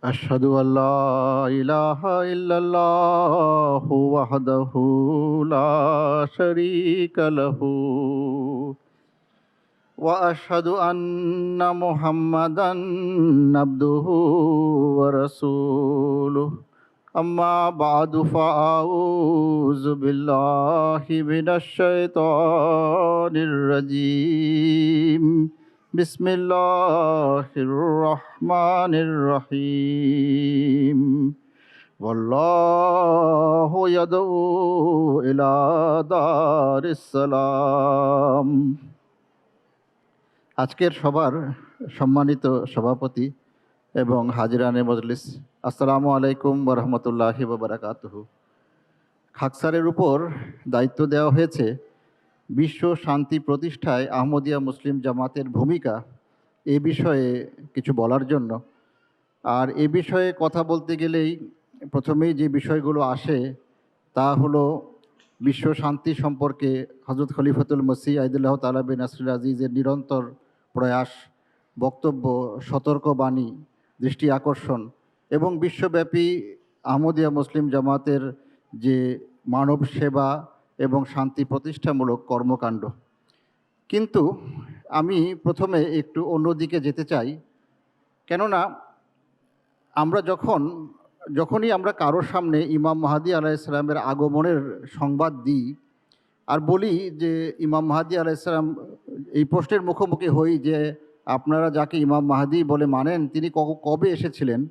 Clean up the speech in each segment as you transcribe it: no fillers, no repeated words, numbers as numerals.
أشهد أن لا إله إلا الله وحده لا شريك له وأشهد أن محمدا عبده ورسوله أما بعد فأعوذ بالله من الشيطان الرجيم بسم الله الرحمن الرحيم والله يدعو إلى دار السلام। আজকের সবার সম্মানিত সভাপতি এবং হাজিরানে মজলিস, আসসালামু আলাইকুম ওয়া রাহমাতুল্লাহি ওয়া বারাকাতুহু। খাকসারের উপর দায়িত্ব দেওয়া হয়েছে বিশ্ব শান্তি প্রতিষ্ঠায় আহমদিয়া মুসলিম জামাতের ভূমিকা এ বিষয়ে কিছু বলার জন্য। আর এ বিষয়ে কথা বলতে গেলেই প্রথমেই যে বিষয়গুলো আসে তা হলো বিশ্ব শান্তি সম্পর্কে হযরত খলিফাতুল মসিহ আইদুল্লাহ তাআলা বিন নাসরুল আজিজের নিরন্তর প্রয়াস, বক্তব্য, সতর্কবাণী, দৃষ্টি আকর্ষণ এবং বিশ্বব্যাপী আহমদিয়া মুসলিম জামাতের যে মানব সেবা এবং শান্তি প্রতিষ্ঠামূলক কর্মকাণ্ড। কিন্তু আমি প্রথমে একটু অন্যদিকে যেতে চাই, কেননা আমরা যখনই আমরা কারোর সামনে ইমাম মাহদী আলাইহিস সালামের আগমনের সংবাদ দিই আর বলি যে ইমাম মাহদী আলাইহিস সালাম, এই প্রশ্নের মুখোমুখি হই যে আপনারা যাকে ইমাম মাহদী বলে মানেন তিনি কবে এসেছিলেন,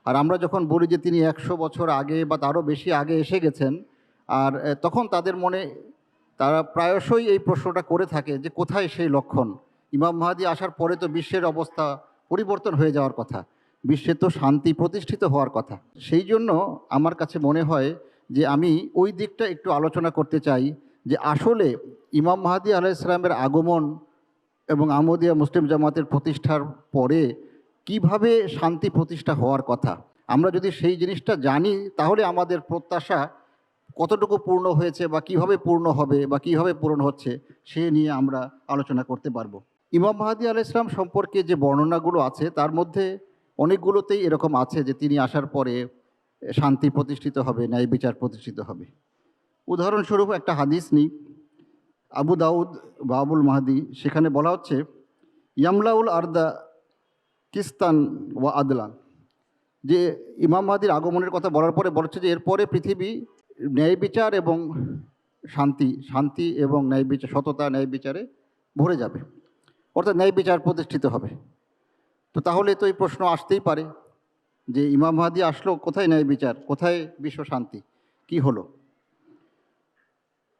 আর আমরা যখন বলি যে তিনি 100 বছর আগে বা তারও বেশি আগে এসে গেছেন, আর তখন তাদের মনে তারা প্রায়শই এই প্রশ্নটা করে থাকে যে কোথায় সেই লক্ষণ? ইমাম মাহদী আসার পরে তো বিশ্বের অবস্থা পরিবর্তন হয়ে যাওয়ার কথা, বিশ্বে তো শান্তি প্রতিষ্ঠিত হওয়ার কথা। সেই জন্য আমার কাছে মনে হয় যে আমি ওই দিকটা একটু আলোচনা করতে চাই যে আসলে ইমাম মাহদী আলাইহিস সালামের আগমন এবং আহমদিয়া মুসলিম জামাতের প্রতিষ্ঠার পরে কিভাবে শান্তি প্রতিষ্ঠা হওয়ার কথা। আমরা যদি সেই জিনিসটা জানি তাহলে আমাদের প্রত্যাশা কতটুকু পূর্ণ হয়েছে বা কিভাবে পূর্ণ হবে বা কিভাবে পূরণ হচ্ছে সে নিয়ে আমরা আলোচনা করতে পারবো। ইমাম মাহদী আলাইহিস সালাম সম্পর্কে যে বর্ণনাগুলো আছে তার মধ্যে অনেকগুলোতেই এরকম আছে যে তিনি আসার পরে শান্তি প্রতিষ্ঠিত হবে, ন্যায় বিচার প্রতিষ্ঠিত হবে। উদাহরণস্বরূপ একটা হাদিস নিই, আবু দাউদ বাবুল মাহদী, সেখানে বলা হচ্ছে ইয়ামলাউল আরদা কিস্তান ওয়া আদলান, যে ইমাম মাহদীর আগমনের কথা বলার পরে বলছে যে এরপরে পৃথিবী ন্যায় বিচার এবং শান্তি এবং ন্যায় বিচার, সততা, ন্যায় বিচারে ভরে যাবে, অর্থাৎ ন্যায় বিচার প্রতিষ্ঠিত হবে। তো তাহলে তো এই প্রশ্ন আসতেই পারে যে ইমাম মাহদী আসলো, কোথায় ন্যায় বিচার, কোথায় বিশ্ব শান্তি, কি হলো?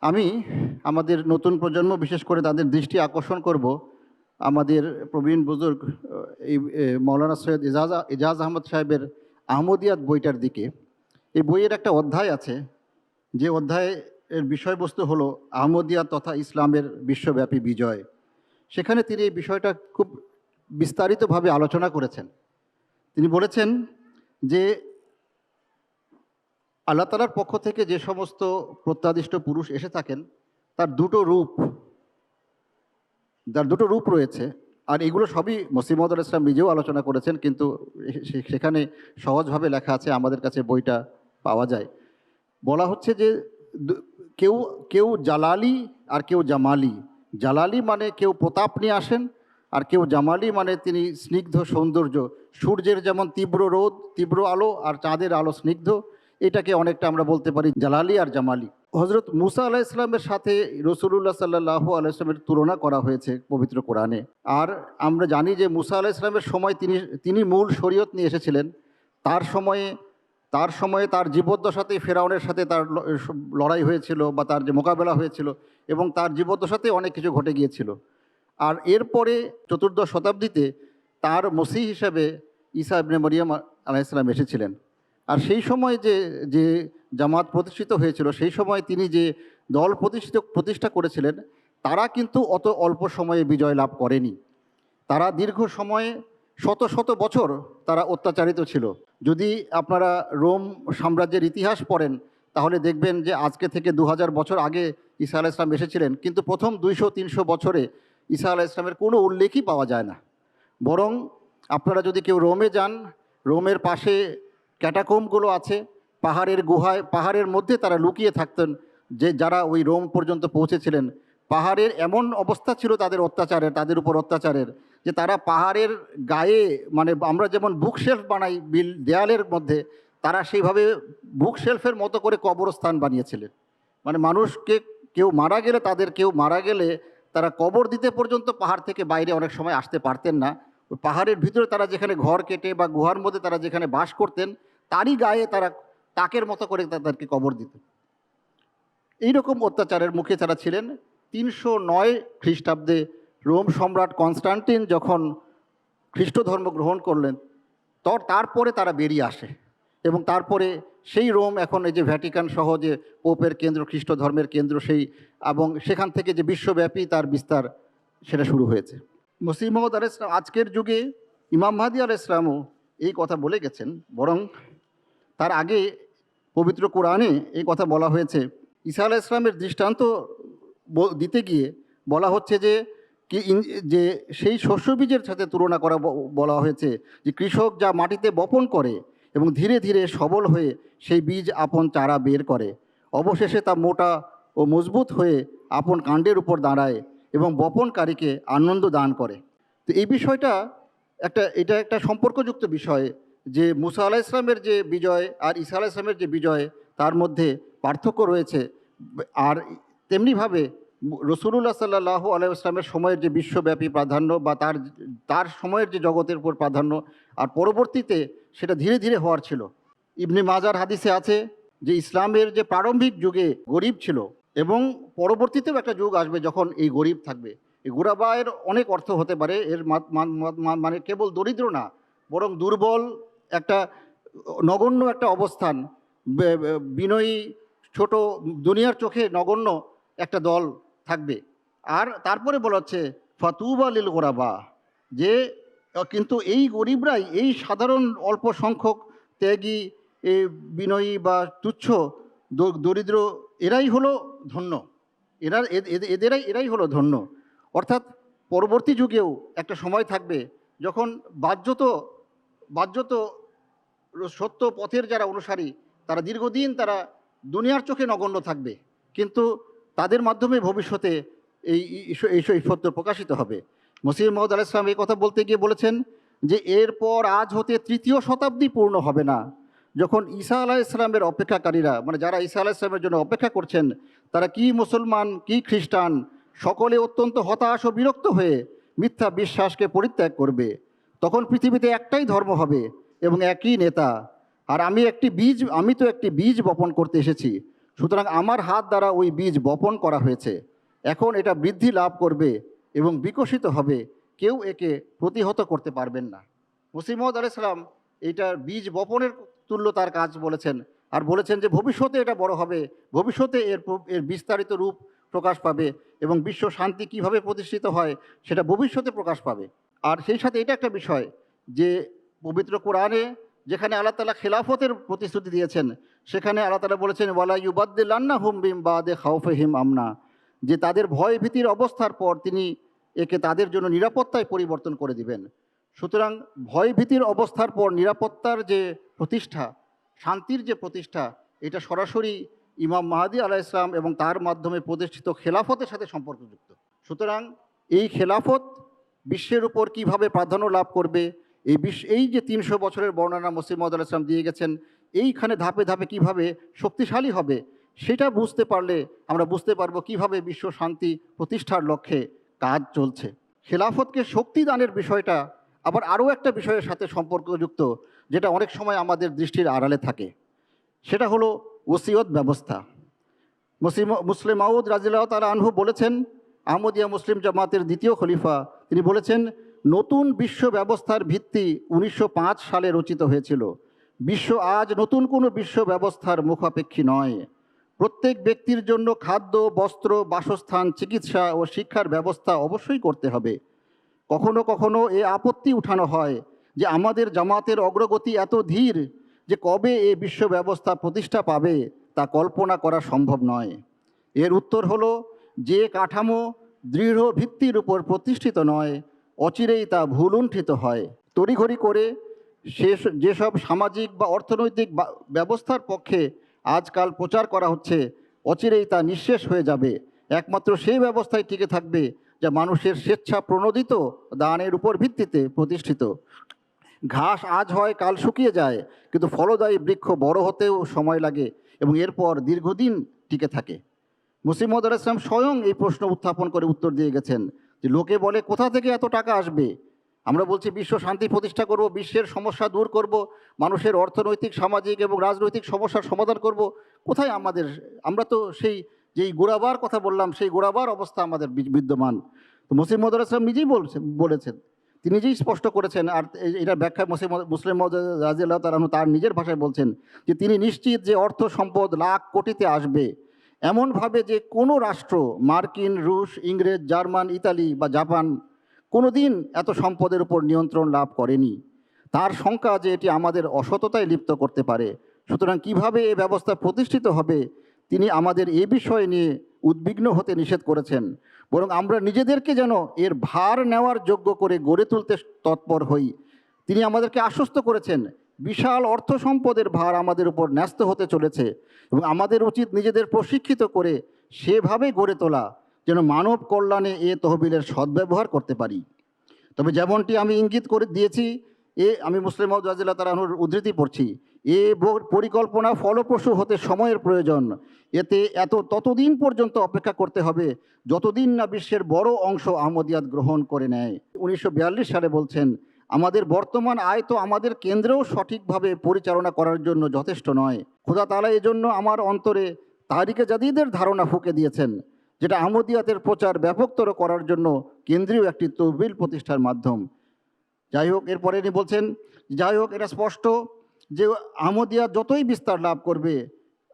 আমি আমাদের নতুন প্রজন্ম, বিশেষ করে তাদের দৃষ্টি আকর্ষণ করব আমাদের প্রবীণ বুজুর্গ এই মৌলানা সৈয়দ এজাজ আহমদ সাহেবের আহমদিয়াত বইটার দিকে। এই বইয়ের একটা অধ্যায় আছে, যে অধ্যায়ের বিষয়বস্তু হলো আহমদিয়াত তথা ইসলামের বিশ্বব্যাপী বিজয়। সেখানে তিনি এই বিষয়টা খুব বিস্তারিতভাবে আলোচনা করেছেন। তিনি বলেছেন যে আল্লাহ তাআলার পক্ষ থেকে যে সমস্ত প্রত্যাদিষ্ট পুরুষ এসে থাকেন তার দুটো রূপ রয়েছে, আর এগুলো সবই মসিহ মউদ আলাইহিস সালাম নিজেও আলোচনা করেছেন, কিন্তু সেখানে সহজভাবে লেখা আছে, আমাদের কাছে বইটা পাওয়া যায়। বলা হচ্ছে যে কেউ কেউ জালালি আর কেউ জামালি। জালালি মানে কেউ প্রতাপ নিয়ে আসেন, আর কেউ জামালি মানে তিনি স্নিগ্ধ সৌন্দর্য, সূর্যের যেমন তীব্র রোদ, তীব্র আলো, আর চাঁদের আলো স্নিগ্ধ, এটাকে অনেকটা আমরা বলতে পারি জালালি আর জামালি। হজরত মুসা আলাইহিস সালামের সাথে রাসূলুল্লাহ সাল্লাল্লাহু আলাইহি ওয়াসাল্লামের তুলনা করা হয়েছে পবিত্র কোরআনে। আর আমরা জানি যে মুসা আলাইহিস সালামের সময় তিনি মূল শরীয়ত নিয়ে এসেছিলেন। তার সময়ে তার জীবদ্দশাতেই ফেরাউনের সাথে তার লড়াই হয়েছিল বা তার যে মোকাবেলা হয়েছিল, এবং তার জীবদ্দশাতে অনেক কিছু ঘটে গিয়েছিল। আর এরপরে চতুর্দশ শতাব্দীতে তার মসিহ হিসাবে ঈসা ইবনে মরিয়ম আলাইহিস সালাম এসেছিলেন। আর সেই সময় যে জামাত প্রতিষ্ঠিত হয়েছিল, সেই সময় তিনি যে দল প্রতিষ্ঠা করেছিলেন, তারা কিন্তু অত অল্প সময়ে বিজয় লাভ করেনি। তারা দীর্ঘ সময়ে শত শত বছর তারা অত্যাচারিত ছিল। যদি আপনারা রোম সাম্রাজ্যের ইতিহাস পড়েন তাহলে দেখবেন যে আজকে থেকে 2000 বছর আগে ঈসা আলাইহিস সালাম এসেছিলেন, কিন্তু প্রথম 200-300 বছরে ঈসা আলাইহিস সালামের কোনো উল্লেখই পাওয়া যায় না। বরং আপনারা যদি কেউ রোমে যান, রোমের পাশে ক্যাটাকম্বগুলো আছে, পাহাড়ের গুহায়, পাহাড়ের মধ্যে তারা লুকিয়ে থাকতেন। যে যারা ওই রোম পর্যন্ত পৌঁছেছিলেন, পাহাড়ের এমন অবস্থা ছিল তাদের অত্যাচারের, তাদের উপর অত্যাচারের, যে তারা পাহাড়ের গায়ে, মানে আমরা যেমন বুকশেলফ বানাই দেয়ালের মধ্যে, তারা সেইভাবে বুকশেলফের মতো করে কবরস্থান বানিয়েছিলেন। মানে মানুষকে কেউ মারা গেলে, তাদের কেউ মারা গেলে তারা কবর দিতে পর্যন্ত পাহাড় থেকে বাইরে অনেক সময় আসতে পারতেন না। ওই পাহাড়ের ভিতরে তারা যেখানে ঘর কেটে বা গুহার মধ্যে তারা যেখানে বাস করতেন, তারই গায়ে তারা তাকের মতো করে তাদেরকে কবর দিত। এইরকম অত্যাচারের মুখে তারা ছিলেন। 309 খ্রিস্টাব্দে রোম সম্রাট কনস্টান্টিন যখন খ্রিস্ট ধর্ম গ্রহণ করলেন, তারপরে তারা বেরিয়ে আসে। এবং তারপরে সেই রোম এখন এই যে ভ্যাটিকান সহ যে পোপের কেন্দ্র, খ্রিস্ট ধর্মের কেন্দ্র, সেই এবং সেখান থেকে যে বিশ্বব্যাপী তার বিস্তার, সেটা শুরু হয়েছে। মসিহ মউদ আলাইহিস সালাম, আজকের যুগে ইমাম মাহদী আলাইহিস সালামও এই কথা বলে গেছেন। বরং তার আগে পবিত্র কোরআনে এই কথা বলা হয়েছে। ঈসা আলাইহিস সালামের দৃষ্টান্ত দিতে গিয়ে বলা হচ্ছে যে সেই শস্য বীজের সাথে তুলনা করা বলা হয়েছে, যে কৃষক যা মাটিতে বপন করে এবং ধীরে ধীরে সবল হয়ে সেই বীজ আপন চারা বের করে, অবশেষে তা মোটা ও মজবুত হয়ে আপন কাণ্ডের উপর দাঁড়ায় এবং বপনকারীকে আনন্দ দান করে। তো এই বিষয়টা এটা একটা সম্পর্কযুক্ত বিষয়, যে মুসা আলাইহিস সালামের যে বিজয় আর ঈসা আলাইহিস সালামের যে বিজয়, তার মধ্যে পার্থক্য রয়েছে। আর তেমনিভাবে রসুলুল্লাহ সাল্লাল্লাহু আলাইহি ওয়াসাল্লামের সময়ের যে বিশ্বব্যাপী প্রাধান্য বা তার সময়ের যে জগতের উপর প্রাধান্য, আর পরবর্তীতে সেটা ধীরে ধীরে হওয়ার ছিল। ইবনে মাজার হাদিসে আছে যে ইসলামের যে প্রারম্ভিক যুগে গরিব ছিল, এবং পরবর্তীতেও একটা যুগ আসবে যখন এই গরিব থাকবে। এই গুরাবায়ের অনেক অর্থ হতে পারে। এর মানে কেবল দরিদ্র না, বরং দুর্বল, একটা নগণ্য একটা অবস্থান, বিনয়ী, ছোট, দুনিয়ার চোখে নগণ্য একটা দল থাকবে। আর তারপরে বলা হচ্ছে ফাতুবা লিল গোরাবা, যে কিন্তু এই গরিবরাই, এই সাধারণ অল্প সংখ্যক ত্যাগী, বিনয়ী বা তুচ্ছ দরিদ্র, এরাই হলো ধন্য। এরাই হলো ধন্য। অর্থাৎ পরবর্তী যুগেও একটা সময় থাকবে যখন বাহ্যত সত্য পথের যারা অনুসারী, তারা দীর্ঘদিন তারা দুনিয়ার চোখে নগণ্য থাকবে, কিন্তু তাদের মাধ্যমে ভবিষ্যতে এই সত্য প্রকাশিত হবে। মসিহ মউদ আলাইহিস সালাম এই কথা বলতে গিয়ে বলেছেন যে এরপর আজ হতে 3য় শতাব্দী পূর্ণ হবে না, যখন ঈসা আলাইহিস সালামের অপেক্ষাকারীরা, মানে যারা ঈসা আলাইহিস সালামের জন্য অপেক্ষা করছেন, তারা কি মুসলমান কি খ্রিস্টান, সকলে অত্যন্ত হতাশ ও বিরক্ত হয়ে মিথ্যা বিশ্বাসকে পরিত্যাগ করবে। তখন পৃথিবীতে একটাই ধর্ম হবে এবং একই নেতা। আর আমি তো একটি বীজ বপন করতে এসেছি, সুতরাং আমার হাত দ্বারা ওই বীজ বপন করা হয়েছে। এখন এটা বৃদ্ধি লাভ করবে এবং বিকশিত হবে, কেউ একে প্রতিহত করতে পারবেন না। মসিহ মউদ আলাইহিস সালাম এইটার বীজ বপনের তুল্য তার কাজ বলেছেন, আর বলেছেন যে ভবিষ্যতে এটা বড় হবে, ভবিষ্যতে এর বিস্তারিত রূপ প্রকাশ পাবে, এবং বিশ্ব শান্তি কিভাবে প্রতিষ্ঠিত হয় সেটা ভবিষ্যতে প্রকাশ পাবে। আর সেই সাথে এটা একটা বিষয় যে পবিত্র কোরআনে যেখানে আল্লাহ তাআলা খেলাফতের প্রতিশ্রুতি দিয়েছেন, সেখানে আল্লাহ তাআলা বলেছেন ওয়ালা ইউবাদদিলান্নাহুম মিন বাদি খাউফিহিম আমনা, যে তাদের ভয় ভীতির অবস্থার পর তিনি একে তাদের জন্য নিরাপত্তায় পরিবর্তন করে দিবেন। সুতরাং ভয় ভীতির অবস্থার পর নিরাপত্তার যে প্রতিষ্ঠা, শান্তির যে প্রতিষ্ঠা, এটা সরাসরি ইমাম মাহদী আলাইহিস সালাম এবং তার মাধ্যমে প্রতিষ্ঠিত খেলাফতের সাথে সম্পর্কযুক্ত। সুতরাং এই খেলাফত বিশ্বের উপর কিভাবে প্রাধান্য লাভ করবে, এই যে 300 বছরের বর্ণনা মসিহ মউদ আলাইহিস সালাম দিয়ে গেছেন, এইখানে ধাপে ধাপে কিভাবে শক্তিশালী হবে, সেটা বুঝতে পারলে আমরা বুঝতে পারবো কিভাবে বিশ্ব শান্তি প্রতিষ্ঠার লক্ষ্যে কাজ চলছে। খেলাফতকে শক্তি দানের বিষয়টা আবার আরও একটা বিষয়ের সাথে সম্পর্কযুক্ত, যেটা অনেক সময় আমাদের দৃষ্টির আড়ালে থাকে। সেটা হলো ওসিয়ত ব্যবস্থা। মুসলিম মাউদ রাদিয়াল্লাহু তাআলা আনহু বলেছেন, আহমদিয়া মুসলিম জামাতের 2য় খলিফা, তিনি বলেছেন নতুন বিশ্ব ব্যবস্থার ভিত্তি 1905 সালে রচিত হয়েছিল। বিশ্ব আজ নতুন কোনো বিশ্ব ব্যবস্থার মুখাপেক্ষী নয়। প্রত্যেক ব্যক্তির জন্য খাদ্য, বস্ত্র, বাসস্থান, চিকিৎসা ও শিক্ষার ব্যবস্থা অবশ্যই করতে হবে। কখনো কখনো এ আপত্তি উঠানো হয় যে আমাদের জামাতের অগ্রগতি এত ধীর যে কবে এ বিশ্ব ব্যবস্থা প্রতিষ্ঠা পাবে তা কল্পনা করা সম্ভব নয়। এর উত্তর হলো, যে কাঠামো দৃঢ় ভিত্তির উপর প্রতিষ্ঠিত নয়, অচিরেই তা ভুলুণ্ঠিত হয়। তড়িঘড়ি করে যেসব সামাজিক বা অর্থনৈতিক ব্যবস্থার পক্ষে আজকাল প্রচার করা হচ্ছে, অচিরেই তা নিঃশেষ হয়ে যাবে। একমাত্র সেই ব্যবস্থাই টিকে থাকবে যা মানুষের স্বেচ্ছা প্রণোদিত দানের উপর ভিত্তিতে প্রতিষ্ঠিত। ঘাস আজ হয় কাল শুকিয়ে যায়, কিন্তু ফলদায়ী বৃক্ষ বড় হতেও সময় লাগে এবং এরপর দীর্ঘদিন টিকে থাকে। মুসলিম মওদুদ ইসলাম স্বয়ং এই প্রশ্ন উত্থাপন করে উত্তর দিয়ে গেছেন যে লোকে বলে কোথা থেকে এত টাকা আসবে। আমরা বলছি বিশ্ব শান্তি প্রতিষ্ঠা করব, বিশ্বের সমস্যা দূর করব, মানুষের অর্থনৈতিক, সামাজিক এবং রাজনৈতিক সমস্যার সমাধান করব। কোথায় আমাদের, আমরা তো সেই যেই গোড়াবার কথা বললাম সেই গোড়াবার অবস্থা আমাদের বিদ্যমান। তো মুসলিম মওদুদ ইসলাম নিজেই বলেছেন, তিনি নিজেই স্পষ্ট করেছেন। আর এটার ব্যাখ্যায় মুসলিম মওদুদ রাদিয়াল্লাহু তাআলা আনহু তার নিজের ভাষায় বলছেন যে তিনি নিশ্চিত যে অর্থ সম্পদ লাখ কোটিতে আসবে, এমনভাবে যে কোনো রাষ্ট্র, মার্কিন, রুশ, ইংরেজ, জার্মান, ইতালি বা জাপান কোনো দিন এত সম্পদের উপর নিয়ন্ত্রণ লাভ করেনি। তার শঙ্কা যে এটি আমাদের অসততায় লিপ্ত করতে পারে। সুতরাং কিভাবে এ ব্যবস্থা প্রতিষ্ঠিত হবে তিনি আমাদের এ বিষয় নিয়ে উদ্বিগ্ন হতে নিষেধ করেছেন, বরং আমরা নিজেদেরকে যেন এর ভার নেওয়ার যোগ্য করে গড়ে তুলতে তৎপর হই। তিনি আমাদেরকে আশ্বস্ত করেছেন বিশাল অর্থ সম্পদের ভার আমাদের উপর ন্যস্ত হতে চলেছে এবং আমাদের উচিত নিজেদের প্রশিক্ষিত করে সেভাবে গড়ে তোলা যেন মানব কল্যাণে এ তহবিলের সদ্ব্যবহার করতে পারি। তবে যেমনটি আমি ইঙ্গিত করে দিয়েছি, আমি মুসলিম মওদুদ রাদিয়াল্লাহু তাআলা আনহুর উদ্ধৃতি পড়ছি, পরিকল্পনা ফলপ্রসূ হতে সময়ের প্রয়োজন। এতে ততদিন পর্যন্ত অপেক্ষা করতে হবে যতদিন না বিশ্বের বড় অংশ আহমদিয়াত গ্রহণ করে নেয়। 1942 সালে বলছেন, আমাদের বর্তমান আয় তো আমাদের কেন্দ্রেও সঠিকভাবে পরিচালনা করার জন্য যথেষ্ট নয়। খোদা তাআলা এজন্য আমার অন্তরে তারিকে জাদিদের ধারণা ফুঁকে দিয়েছেন, যেটা আহমদিয়াতের প্রচার ব্যাপকতর করার জন্য কেন্দ্রীয় একটি তহবিল প্রতিষ্ঠার মাধ্যম। যাই হোক, এরপরে তিনি বলছেন, যাই হোক এটা স্পষ্ট যে আহমদিয়াত যতই বিস্তার লাভ করবে,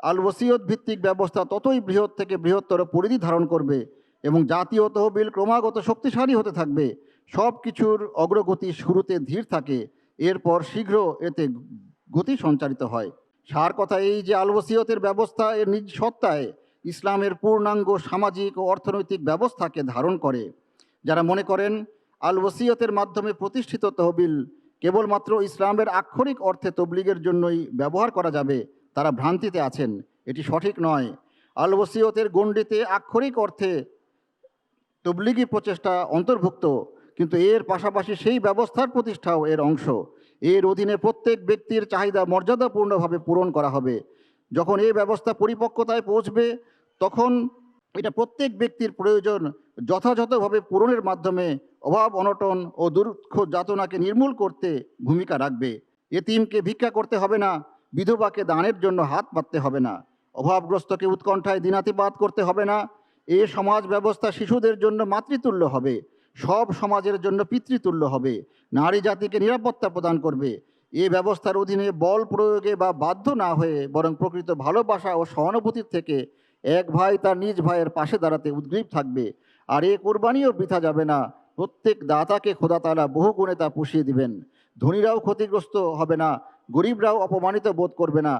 আল ওসিয়ত ভিত্তিক ব্যবস্থা ততই বৃহৎ থেকে বৃহত্তর পরিধি ধারণ করবে এবং জাতীয় তহবিল ক্রমাগত শক্তিশালী হতে থাকবে। সব কিছুর অগ্রগতি শুরুতে ধীর থাকে, এরপর শীঘ্র এতে গতি সঞ্চারিত হয়। সার কথা এই যে আল ওসিয়তের ব্যবস্থা এর নিজ সত্তায় ইসলামের পূর্ণাঙ্গ সামাজিক ও অর্থনৈতিক ব্যবস্থাকে ধারণ করে। যারা মনে করেন আল ওসিয়তের মাধ্যমে প্রতিষ্ঠিত তহবিল কেবলমাত্র ইসলামের আক্ষরিক অর্থে তবলিগের জন্যই ব্যবহার করা যাবে, তারা ভ্রান্তিতে আছেন। এটি সঠিক নয়। আল ওসিয়তের গণ্ডিতে আক্ষরিক অর্থে তবলিগি প্রচেষ্টা অন্তর্ভুক্ত, কিন্তু এর পাশাপাশি সেই ব্যবস্থার প্রতিষ্ঠাও এর অংশ। এর অধীনে প্রত্যেক ব্যক্তির চাহিদা মর্যাদাপূর্ণভাবে পূরণ করা হবে। যখন এই ব্যবস্থা পরিপক্কতায় পৌঁছবে তখন এটা প্রত্যেক ব্যক্তির প্রয়োজন যথাযথভাবে পূরণের মাধ্যমে অভাব, অনটন ও দুঃখ যাতনাকে নির্মূল করতে ভূমিকা রাখবে। এতিমকে ভিক্ষা করতে হবে না, বিধবাকে দানের জন্য হাত পাততে হবে না, অভাবগ্রস্তকে উৎকণ্ঠায় দিনাতিপাত করতে হবে না। এ সমাজ ব্যবস্থা শিশুদের জন্য মাতৃতুল্য হবে, সব সমাজের জন্য পিতৃতুল্য হবে, নারী জাতিকে নিরাপত্তা প্রদান করবে। এ ব্যবস্থার অধীনে বল প্রয়োগে বা বাধ্য না হয়ে বরং প্রকৃত ভালোবাসা ও সহানুভূতির থেকে এক ভাই তার নিজ ভাইয়ের পাশে দাঁড়াতে উদ্গ্রীব থাকবে। আর এ কোরবানিও বৃথা যাবে না। প্রত্যেক দাতাকে খোদা তাআলা বহু গুণে তা পুষিয়ে দিবেন। ধনীরাও ক্ষতিগ্রস্ত হবে না, গরিবরাও অপমানিত বোধ করবে না।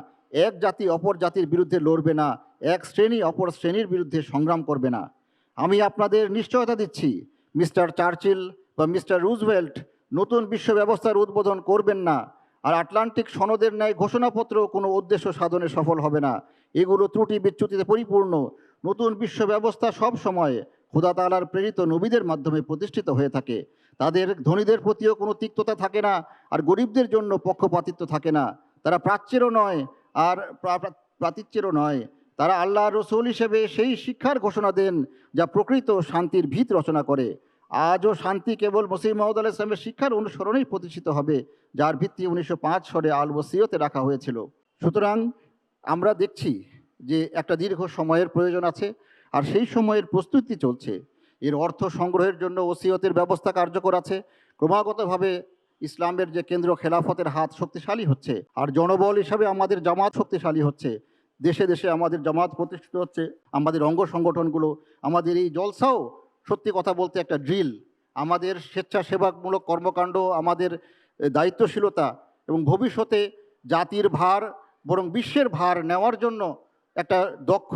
এক জাতি অপর জাতির বিরুদ্ধে লড়বে না, এক শ্রেণী অপর শ্রেণীর বিরুদ্ধে সংগ্রাম করবে না। আমি আপনাদের নিশ্চয়তা দিচ্ছি, মিস্টার চার্চিল বা মিস্টার রুজভেল্ট নতুন বিশ্ব ব্যবস্থার উদ্বোধন করবেন না, আর আটলান্টিক সনদের ন্যায় ঘোষণাপত্র কোনো উদ্দেশ্য সাধনে সফল হবে না। এগুলো ত্রুটি বিচ্যুতিতে পরিপূর্ণ। নতুন বিশ্ব ব্যবস্থা সব সময় খোদা তাআলার প্রেরিত নবীদের মাধ্যমে প্রতিষ্ঠিত হয়ে থাকে। তাদের ধনীদের প্রতিও কোনো তিক্ততা থাকে না, আর গরিবদের জন্য পক্ষপাতিত্ব থাকে না। তারা প্রাচ্যেরও নয় আর প্রাতীচ্যেরও নয়। তারা আল্লাহর রসূল হিসেবে সেই শিক্ষার ঘোষণা দেন যা প্রকৃত শান্তির ভিত রচনা করে। আজও শান্তি কেবল মসিহ মাউদ আলাইহিস সালামের শিক্ষার অনুসরণেই প্রতিষ্ঠিত হবে, যার ভিত্তি 1905 সালে আল ওসিয়তে রাখা হয়েছিল। সুতরাং আমরা দেখছি যে একটা দীর্ঘ সময়ের প্রয়োজন আছে, আর সেই সময়ের প্রস্তুতি চলছে। এর অর্থ সংগ্রহের জন্য ওসিয়তের ব্যবস্থা কার্যকর আছে। ক্রমাগতভাবে ইসলামের যে কেন্দ্র খেলাফতের হাত শক্তিশালী হচ্ছে, আর জনবল হিসাবে আমাদের জামাত শক্তিশালী হচ্ছে। দেশে দেশে আমাদের জামাত প্রতিষ্ঠিত হচ্ছে, আমাদের অঙ্গ সংগঠনগুলো, আমাদের এই জলসাও সত্যি কথা বলতে একটা ড্রিল। আমাদের স্বেচ্ছাসেবামূলক কর্মকাণ্ড, আমাদের দায়িত্বশীলতা এবং ভবিষ্যতে জাতির ভার বরং বিশ্বের ভার নেওয়ার জন্য একটা দক্ষ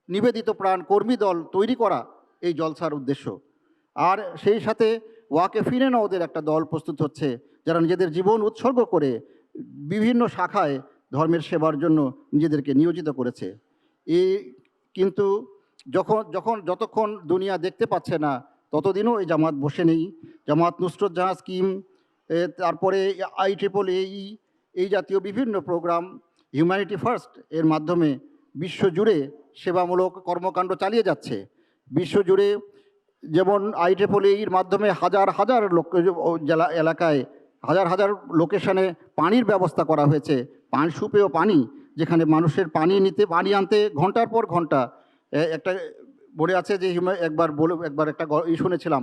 নিবেদিত প্রাণ কর্মী দল তৈরি করা এই জলসার উদ্দেশ্য। আর সেই সাথে ওয়াকেফিনেনও ওদের একটা দল প্রস্তুত হচ্ছে, যারা নিজেদের জীবন উৎসর্গ করে বিভিন্ন শাখায় ধর্মের সেবার জন্য নিজেদেরকে নিয়োজিত করেছে। এই কিন্তু যতক্ষণ দুনিয়া দেখতে পাচ্ছে না ততদিনও এই জামাত বসে নেই। জামাত নুসরত জাহাঁ স্কিম, তারপরে IEEE, এই জাতীয় বিভিন্ন প্রোগ্রাম, হিউম্যানিটি ফার্স্ট এর মাধ্যমে বিশ্বজুড়ে সেবামূলক কর্মকাণ্ড চালিয়ে যাচ্ছে। বিশ্বজুড়ে যেমন IEEEর মাধ্যমে হাজার হাজার জেলা এলাকায় হাজার হাজার লোকেশনে পানির ব্যবস্থা করা হয়েছে, সুপেয় পানি, যেখানে মানুষের পানি আনতে ঘন্টার পর ঘন্টা। একটা বলে আছে যে একবার একটা শুনেছিলাম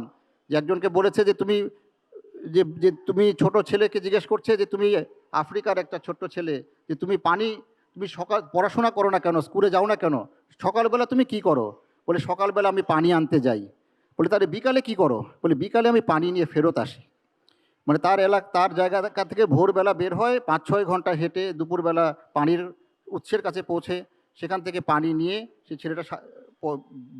যে একজনকে বলেছে যে তুমি ছোট ছেলেকে জিজ্ঞেস করছে যে তুমি আফ্রিকার একটা ছোট্ট ছেলে, যে তুমি পড়াশোনা করো না কেন, স্কুলে যাও না কেন, সকালবেলা তুমি কি করো? বলে সকালবেলা আমি পানি আনতে যাই। বলে তাহলে বিকালে কি করো? বলে বিকালে আমি পানি নিয়ে ফেরত আসি। মানে তার জায়গা থেকে ভোরবেলা বের হয়, 5-6 ঘন্টা হেঁটে দুপুরবেলা পানির উৎসের কাছে পৌঁছে সেখান থেকে পানি নিয়ে সেই ছেলেটা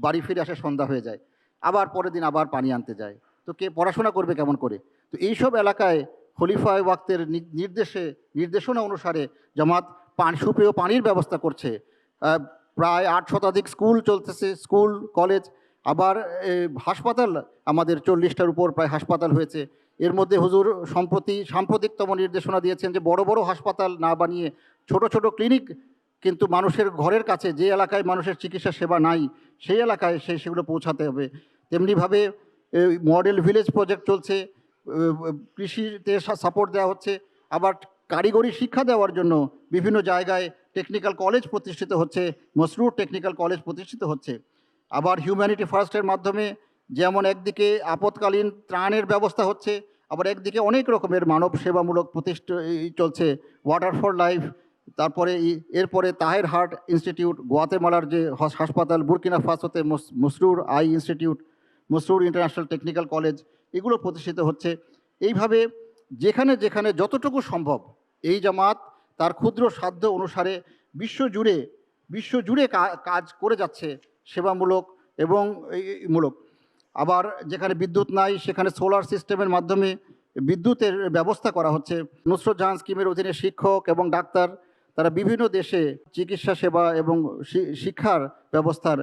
বাড়ি ফিরে আসে, সন্ধ্যা হয়ে যায়, আবার পরের দিন আবার পানি আনতে যায়। তো কে পড়াশোনা করবে কেমন করে? তো এইসব এলাকায় খলিফা ওয়াক্তের নির্দেশনা অনুসারে জামাত সুপেয় পানির ব্যবস্থা করছে। প্রায় 8 শতাধিক স্কুল চলতেছে, স্কুল কলেজ, আবার হাসপাতাল, আমাদের 40টার উপর প্রায় হাসপাতাল হয়েছে। এর মধ্যে হুজুর সাম্প্রতিকতম নির্দেশনা দিয়েছেন যে বড় বড় হাসপাতাল না বানিয়ে ছোট ছোট ক্লিনিক কিন্তু মানুষের ঘরের কাছে, যে এলাকায় মানুষের চিকিৎসা সেবা নাই সেই এলাকায় সেগুলো পৌঁছাতে হবে। তেমনিভাবে মডেল ভিলেজ প্রজেক্ট চলছে, কৃষিতে সাপোর্ট দেওয়া হচ্ছে। আবার কারিগরি শিক্ষা দেওয়ার জন্য বিভিন্ন জায়গায় টেকনিক্যাল কলেজ প্রতিষ্ঠিত হচ্ছে, মসরুর টেকনিক্যাল কলেজ প্রতিষ্ঠিত হচ্ছে। আবার হিউম্যানিটি ফার্স্টের মাধ্যমে যেমন একদিকে আপৎকালীন ত্রাণের ব্যবস্থা হচ্ছে, আবার একদিকে অনেক রকমের মানব সেবামূলক চলছে, ওয়াটার ফর লাইফ, তারপরে এরপরে তাহের হার্ট ইনস্টিটিউট, গোয়াতেমালার যে হাসপাতাল, বুরকিনা ফাসোতে Masroor eye institute, Masroor international technical college, এগুলো প্রতিষ্ঠিত হচ্ছে। এইভাবে যেখানে যেখানে যতটুকু সম্ভব এই জামাত তার ক্ষুদ্র সাধ্য অনুসারে বিশ্বজুড়ে কাজ করে যাচ্ছে, সেবামূলক এবং মূলক। আবার যেখানে বিদ্যুৎ নাই সেখানে সোলার সিস্টেমের মাধ্যমে বিদ্যুতের ব্যবস্থা করা হচ্ছে। নুসরত জাহান স্কিমের অধীনে শিক্ষক এবং ডাক্তার তারা বিভিন্ন দেশে চিকিৎসা সেবা এবং শিক্ষার ব্যবস্থার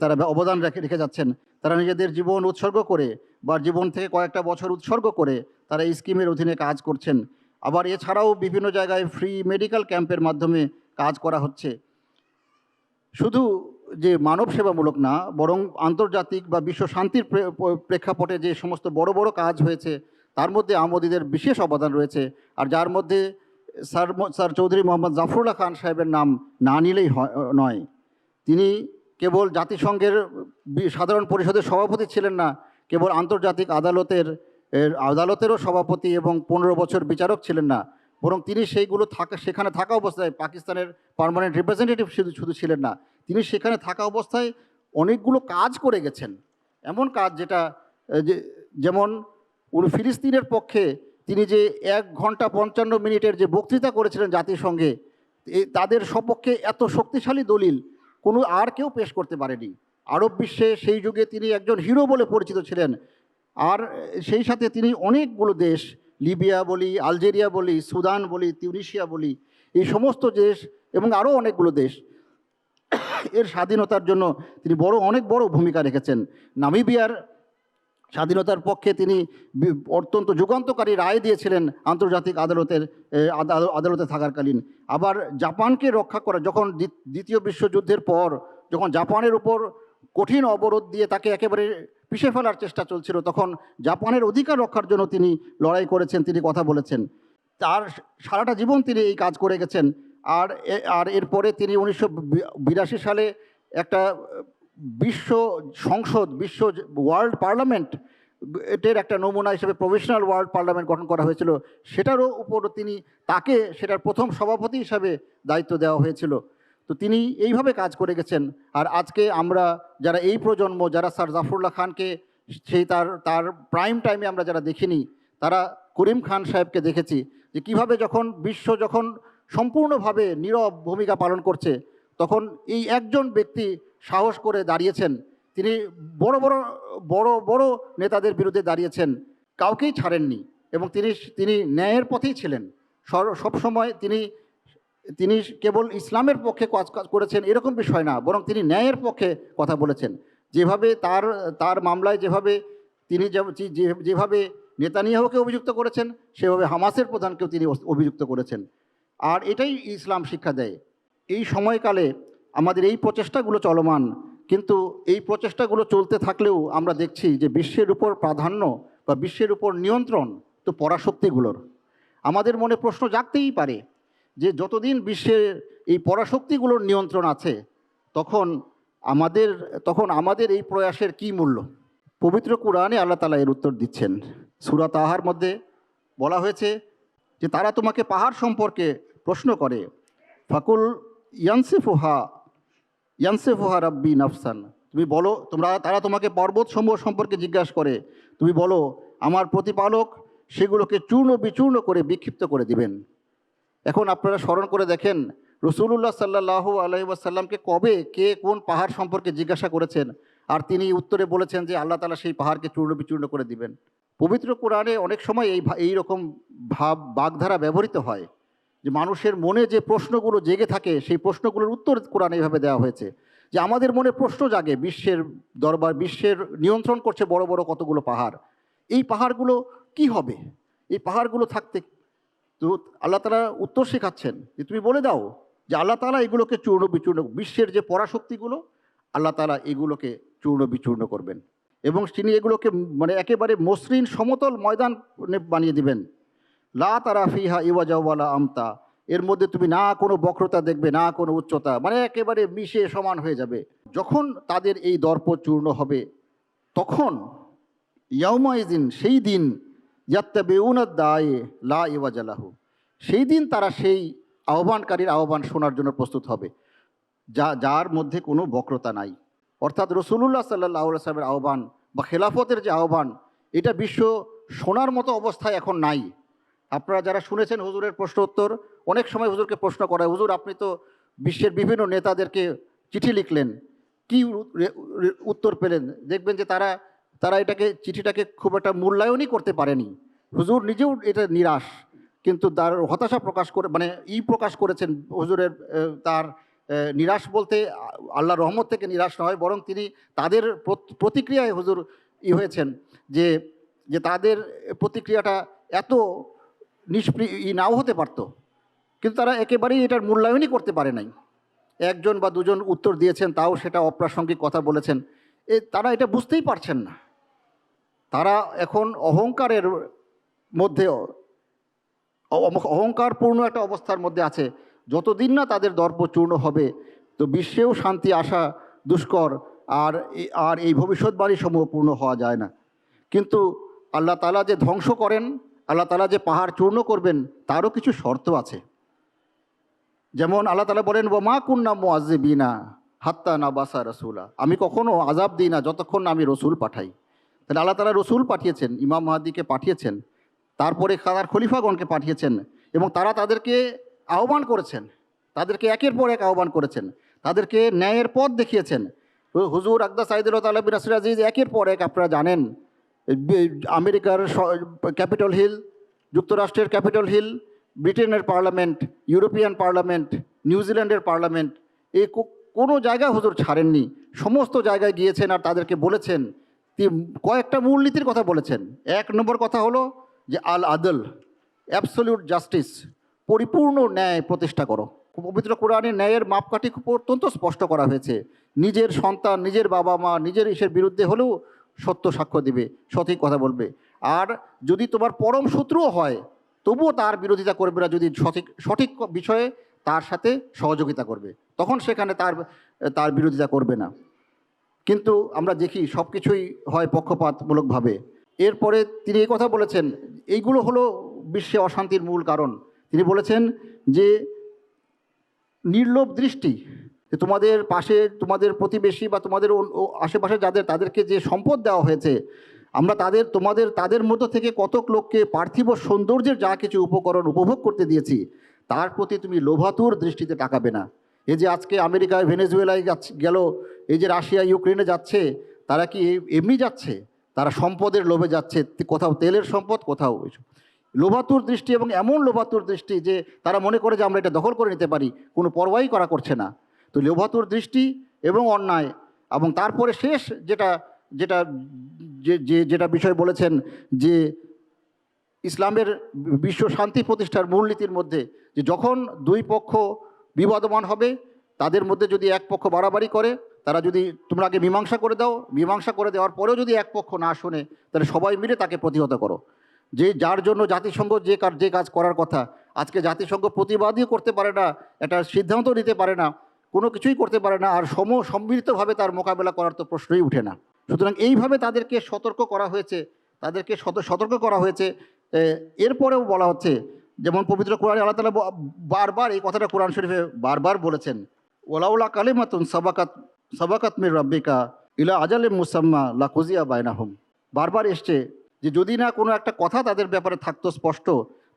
তারা অবদান রেখে যাচ্ছেন। তারা নিজেদের জীবন উৎসর্গ করে বা জীবন থেকে কয়েকটা বছর উৎসর্গ করে তারা এই স্কিমের অধীনে কাজ করছেন। আবার এছাড়াও বিভিন্ন জায়গায় ফ্রি মেডিকেল ক্যাম্পের মাধ্যমে কাজ করা হচ্ছে। শুধু যে মানব সেবামূলক না, বরং আন্তর্জাতিক বা বিশ্ব শান্তির প্রেক্ষাপটে যে সমস্ত বড় বড় কাজ হয়েছে তার মধ্যে আহমদীদের বিশেষ অবদান রয়েছে। আর যার মধ্যে স্যার চৌধুরী মোহাম্মদ জাফরুল্লাহ খান সাহেবের নাম না নিলেই নয়। তিনি কেবল জাতিসংঘের সাধারণ পরিষদের সভাপতি ছিলেন না, কেবল আন্তর্জাতিক আদালতেরও সভাপতি এবং 15 বছর বিচারক ছিলেন না, বরং তিনি সেখানে থাকা অবস্থায় পাকিস্তানের পার্মানেন্ট রিপ্রেজেন্টেটিভ শুধু ছিলেন না, তিনি সেখানে থাকা অবস্থায় অনেকগুলো কাজ করে গেছেন। এমন কাজ যেমন ফিলিস্তিনের পক্ষে তিনি যে 1 ঘন্টা 55 মিনিটের যে বক্তৃতা করেছিলেন জাতিসংঘে, তাদের সপক্ষে এত শক্তিশালী দলিল আর কেউ পেশ করতে পারেনি। আরব বিশ্বে সেই যুগে তিনি একজন হিরো বলে পরিচিত ছিলেন। আর সেই সাথে তিনি অনেকগুলো দেশ, লিবিয়া বলি, আলজেরিয়া বলি, সুদান বলি, তিউনিসিয়া বলি, এই সমস্ত দেশ এবং আরও অনেকগুলো দেশ এর স্বাধীনতার জন্য তিনি অনেক বড় ভূমিকা রেখেছেন। নামিবিয়ার স্বাধীনতার পক্ষে তিনি অত্যন্ত যুগান্তকারী রায় দিয়েছিলেন আন্তর্জাতিক আদালতে থাকাকালীন। আবার জাপানকে রক্ষা করা, যখন দ্বিতীয় বিশ্বযুদ্ধের পর যখন জাপানের উপর কঠিন অবরোধ দিয়ে তাকে একেবারে পিষে ফেলার চেষ্টা চলছিল, তখন জাপানের অধিকার রক্ষার জন্য তিনি লড়াই করেছেন, তিনি কথা বলেছেন। তার সারাটা জীবন তিনি এই কাজ করে গেছেন। আর এরপরে তিনি 1982 সালে একটা বিশ্ব ওয়ার্ল্ড পার্লামেন্ট এর একটা নমুনা হিসেবে প্রফেশনাল ওয়ার্ল্ড পার্লামেন্ট গঠন করা হয়েছিল, সেটারও উপর তাকে সেটার প্রথম সভাপতি হিসাবে দায়িত্ব দেওয়া হয়েছিল। তো তিনি এইভাবে কাজ করে গেছেন। আর আজকে আমরা যারা এই প্রজন্ম, যারা স্যার জাফরুল্লাহ খানকে তার প্রাইম টাইমে আমরা যারা দেখিনি, তারা করিম খান সাহেবকে দেখেছি যে কীভাবে বিশ্ব যখন সম্পূর্ণভাবে নীরব ভূমিকা পালন করছে, তখন এই একজন ব্যক্তি সাহস করে দাঁড়িয়েছেন। তিনি বড় বড় নেতাদের বিরুদ্ধে দাঁড়িয়েছেন, কাউকেই ছাড়েননি। এবং তিনি তিনি ন্যায়ের পথেই ছিলেন। সবসময় তিনি তিনি কেবল ইসলামের পক্ষে কাজ করেছেন এরকম বিষয় না, বরং তিনি ন্যায়ের পক্ষে কথা বলেছেন। যেভাবে তার তার মামলায় যেভাবে তিনি যেভাবে নেতানিয়াহুকে অভিযুক্ত করেছেন, সেভাবে হামাসের প্রধানকেও তিনি অভিযুক্ত করেছেন। আর এটাই ইসলাম শিক্ষা দেয়। এই সময়কালে আমাদের এই প্রচেষ্টাগুলো চলমান, কিন্তু এই প্রচেষ্টাগুলো চলতে থাকলেও আমরা দেখছি যে বিশ্বের উপর প্রাধান্য বা বিশ্বের উপর নিয়ন্ত্রণ তো পরাশক্তিগুলোর। আমাদের মনে প্রশ্ন জাগতেই পারে যে যতদিন বিশ্বের এই পরাশক্তিগুলোর নিয়ন্ত্রণ আছে, তখন আমাদের এই প্রয়াসের কী মূল্য? পবিত্র কুরআনে আল্লাহ তাআলা এর উত্তর দিচ্ছেন। সূরা তাহার মধ্যে বলা হয়েছে যে তারা তোমাকে পাহাড় সম্পর্কে প্রশ্ন করে, ফাকুল ইয়ানসিফুহা রাব্বি নাফসান, তুমি বলো, তারা তোমাকে পর্বতসমূহ সম্পর্কে জিজ্ঞাসা করে, তুমি বলো আমার প্রতিপালক সেগুলোকে চূর্ণ বিচূর্ণ করে বিক্ষিপ্ত করে দিবেন। এখন আপনারা স্মরণ করে দেখেন, রাসূলুল্লাহ সাল্লাল্লাহু আলাইহি ওয়াসাল্লামকে কবে কে কোন পাহাড় সম্পর্কে জিজ্ঞাসা করেছেন, আর তিনি উত্তরে বলেছেন যে আল্লাহ তাআলা সেই পাহাড়কে চূর্ণ বিচূর্ণ করে দিবেন? পবিত্র কোরআনে অনেক সময় এই রকম বাগধারা ব্যবহৃত হয়, যে মানুষের মনে যে প্রশ্নগুলো জেগে থাকে সেই প্রশ্নগুলোর উত্তর কোরআনে এইভাবে দেওয়া হয়েছে। যে আমাদের মনে প্রশ্ন জাগে, বিশ্বের নিয়ন্ত্রণ করছে বড় বড় কতগুলো পাহাড়, এই পাহাড়গুলো কি হবে? এই পাহাড়গুলো থাকতে তো আল্লাহ তাআলা উত্তর শেখাচ্ছেন যে তুমি বলে দাও যে আল্লাহ তাআলা এগুলোকে চূর্ণ বিচূর্ণ, বিশ্বের যে পরাশক্তিগুলো আল্লাহ তাআলা এগুলোকে চূর্ণ বিচূর্ণ করবেন, এবং তিনি এগুলোকে মানে একেবারে মসৃণ সমতল ময়দান বানিয়ে দিবেন। লা তারা ফিহা ইওয়াজা ওয়ালা আমতা, এর মধ্যে তুমি না কোনো বক্রতা দেখবে, না কোনো উচ্চতা, মানে একেবারে মিশে সমান হয়ে যাবে। যখন তাদের এই দর্প চূর্ণ হবে, তখন ইয়াউমাইজিন, সেই দিন, ইয়াত্তাবিউনাদ দায়ে লা ইওয়াজা লাহু, সেই দিন তারা সেই আহ্বানকারীর আহ্বান শোনার জন্য প্রস্তুত হবে, যার মধ্যে কোনো বক্রতা নাই। অর্থাৎ রাসূলুল্লাহ সাল্লাল্লাহু আলাইহি ওয়াসাল্লামের আহ্বান বা খেলাফতের যে আহ্বান, এটা বিশ্ব শোনার মতো অবস্থায় এখন নাই। আপনারা যারা শুনেছেন হুজুরের প্রশ্ন উত্তর, অনেক সময় হুজুরকে প্রশ্ন করা হয়, হুজুর আপনি তো বিশ্বের বিভিন্ন নেতাদেরকে চিঠি লিখলেন, কি উত্তর পেলেন? দেখবেন যে তারা চিঠিটাকে খুব একটা মূল্যায়নই করতে পারেনি। হুজুর নিজেও এটা নিরাশ, কিন্তু তার হতাশা প্রকাশ করেছেন হুজুরের। তার নিরাশ বলতে আল্লাহর রহমত থেকে নিরাশ নয়, বরং তিনি তাদের প্রতিক্রিয়ায় হুজুর হয়েছেন যে তাদের প্রতিক্রিয়াটা এত নাও হতে পারত, কিন্তু তারা একেবারেই এটার মূল্যায়নই করতে পারে নাই। একজন বা দুজন উত্তর দিয়েছেন, তাও সেটা অপ্রাসঙ্গিক কথা বলেছেন। তারা এটা বুঝতেই পারছেন না। তারা এখন অহংকারের মধ্যে, অহংকারপূর্ণ একটা অবস্থার মধ্যে আছে। যতদিন না তাদের দর্প চূর্ণ হবে, তো বিশ্বেও শান্তি আসা দুষ্কর, আর এই ভবিষ্যৎবাণী সমূহ পূর্ণ হওয়া যায় না। কিন্তু আল্লাহ তাআলা যে ধ্বংস করেন, আল্লাহ তাআলা যে পাহাড় চূর্ণ করবেন, তারও কিছু শর্ত আছে। যেমন আল্লাহ তাআলা বলেন, ওয়া মা কুন্না মুআযযিবিনা হাত্তা নাবাসা রাসূলা, আমি কখনো আযাব দিই না যতক্ষণ না আমি রসুল পাঠাই। তাহলে আল্লাহ তাআলা রসুল পাঠিয়েছেন, ইমাম মাহদীকে পাঠিয়েছেন, তারপরে তার খলিফাগণকে পাঠিয়েছেন, এবং তারা তাদেরকে আহ্বান করেছেন, তাদেরকে একের পর এক আহ্বান করেছেন, তাদেরকে ন্যায়ের পথ দেখিয়েছেন। হুজুর আকদাস সাইদুল্লাহ তাআলা বিন নাসির আজিজ একের পর এক, আপনারা জানেন, আমেরিকার ক্যাপিটল হিল, যুক্তরাষ্ট্রের ক্যাপিটল হিল, ব্রিটেনের পার্লামেন্ট, ইউরোপিয়ান পার্লামেন্ট, নিউজিল্যান্ডের পার্লামেন্ট, এই কোনো জায়গা হুজুর ছাড়েননি। সমস্ত জায়গায় গিয়েছেন আর তাদেরকে বলেছেন, কয়েকটা মূলনীতির কথা বলেছেন। এক নম্বর কথা হলো যে আল আদল, অ্যাবসলিউট জাস্টিস, পরিপূর্ণ ন্যায় প্রতিষ্ঠা করো। পবিত্র কোরআনে ন্যায়ের মাপকাঠি খুব অত্যন্ত স্পষ্ট করা হয়েছে। নিজের সন্তান, নিজের বাবা মা, নিজের ইসের বিরুদ্ধে হলেও সত্য সাক্ষ্য দিবে, সঠিক কথা বলবে। আর যদি তোমার পরম শত্রুও হয়, তবুও তার বিরোধিতা করবে না, যদি সঠিক বিষয়ে তার সাথে সহযোগিতা করবে, তখন সেখানে তার বিরোধিতা করবে না। কিন্তু আমরা দেখি সব কিছুই হয় পক্ষপাতমূলকভাবে। এরপরে তিনি এই কথা বলেছেন, এইগুলো হলো বিশ্বে অশান্তির মূল কারণ। তিনি বলেছেন যে নির্লোভ দৃষ্টি, যে তোমাদের পাশে, তোমাদের প্রতিবেশী বা তোমাদের আশেপাশে তাদেরকে যে সম্পদ দেওয়া হয়েছে, আমরা তাদের মধ্য থেকে কতক লোককে পার্থিব সৌন্দর্যের যা কিছু উপকরণ উপভোগ করতে দিয়েছি, তার প্রতি তুমি লোভাতুর দৃষ্টিতে তাকাবে না। এই যে আজকে আমেরিকায় ভেনেজুয়েলায় গেল, এই যে রাশিয়া ইউক্রেনে যাচ্ছে, তারা কি এমনি যাচ্ছে? তারা সম্পদের লোভে যাচ্ছে, কোথাও তেলের সম্পদ, কোথাও ওইসব লোভাতুর দৃষ্টি, এবং এমন লোভাতুর দৃষ্টি যে তারা মনে করে যে আমরা এটা দখল করে নিতে পারি, কোনো পরোয়াই করা করছে না। তো লোভাতুর দৃষ্টি এবং অন্যায়, এবং তারপরে শেষ যেটা যেটা যেটা বিষয় বলেছেন যে ইসলামের বিশ্ব শান্তি প্রতিষ্ঠার মূলনীতির মধ্যে যে যখন দুই পক্ষ বিবাদমান হবে, তাদের মধ্যে যদি এক পক্ষ বাড়াবাড়ি করে, তারা যদি তোমরা আগে মীমাংসা করে দাও, মীমাংসা করে দেওয়ার পরেও যদি এক পক্ষ না শোনে, তাহলে সবাই মিলে তাকে প্রতিহত করো। যে যার জন্য জাতিসংঘ যে কাজ করার কথা, আজকে জাতিসংঘ প্রতিবাদই করতে পারে না, একটা সিদ্ধান্ত নিতে পারে না, কোনো কিছুই করতে পারে না, আর সম্মিলিতভাবে তার মোকাবেলা করার তো প্রশ্নই উঠে না। সুতরাং এইভাবে তাদেরকে সতর্ক করা হয়েছে, তাদেরকে সতর্ক করা হয়েছে। এরপরেও বলা হচ্ছে, যেমন পবিত্র কোরআনে আল্লাহ তাআলা বারবার এই কথাটা কোরআন শরীফে বারবার বলেছেন, ওয়ালাউলা কালিমাতুন সাবাকাত মির রাব্বিকা ইলা আজালিম মুসাম্মা লাকুজিয়া বাইনাহুম। বারবার এসছে যে যদি না কোনো একটা কথা তাদের ব্যাপারে থাকতো স্পষ্ট,